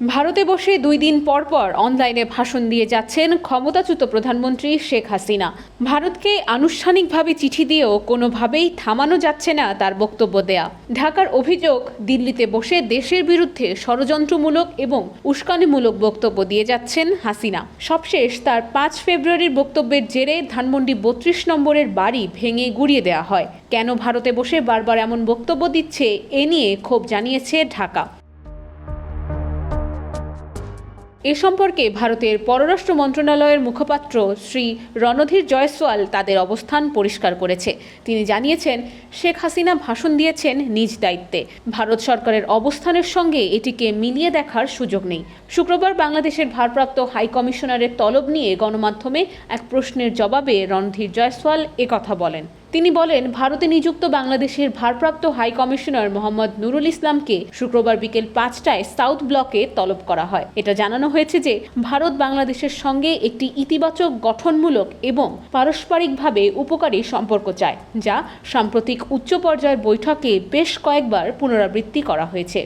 ভারতে বসে 2 দিন পর পর অনলাইনে ভাষণ দিয়ে যাচ্ছেন ক্ষমতাচ্যুত প্রধানমন্ত্রী শেখ হাসিনা। ভারতকে আনুষ্ঠানিকভাবে চিঠি দিয়েও কোনোভাবেই থামানো যাচ্ছে না তার বক্তব্য দেয়া। ঢাকার অভিযোগ, দিল্লিতে বসে দেশের বিরুদ্ধে ষড়যন্ত্রমূলক এবং উস্কানিমূলক বক্তব্য দিয়ে যাচ্ছেন হাসিনা। সবশেষ তার 5 ফেব্রুয়ারির বক্তব্যের জেরে ধানমন্ডি 32 নম্বরের বাড়ি ভেঙে গুঁড়িয়ে দেওয়া হয়। কেন ভারতে বসে বারবার এমন বক্তব্য দিচ্ছে, এ নিয়ে ক্ষোভ জানিয়েছে ঢাকা। এ সম্পর্কে ভারতের পররাষ্ট্র মন্ত্রণালয়ের মুখপাত্র শ্রী রণধীর জয়সওয়াল তাদের অবস্থান পরিষ্কার করেছে। তিনি জানিয়েছেন, শেখ হাসিনা ভাষণ দিয়েছেন নিজ দায়িত্বে। ভারত সরকারের অবস্থানের সঙ্গে এটিকে মিলিয়ে দেখার সুযোগ নেই। শুক্রবার বাংলাদেশের ভারপ্রাপ্ত হাই কমিশনারের তলব নিয়ে গণমাধ্যমে এক প্রশ্নের জবাবে রণধীর জয়সওয়াল একথা বলেন। তিনি বলেন, ভারতে নিযুক্ত বাংলাদেশের ভারপ্রাপ্ত হাই কমিশনার মোহাম্মদ নুরুল ইসলামকে শুক্রবার বিকেল 5টায় সাউথ ব্লকে তলব করা হয়। এটা জানানো হয়েছে যে ভারত বাংলাদেশের সঙ্গে একটি ইতিবাচক, গঠনমূলক এবং পারস্পরিকভাবে উপকারী সম্পর্ক চায়, যা সাম্প্রতিক উচ্চ পর্যায়ের বৈঠকে বেশ কয়েকবার পুনরাবৃত্তি করা হয়েছে।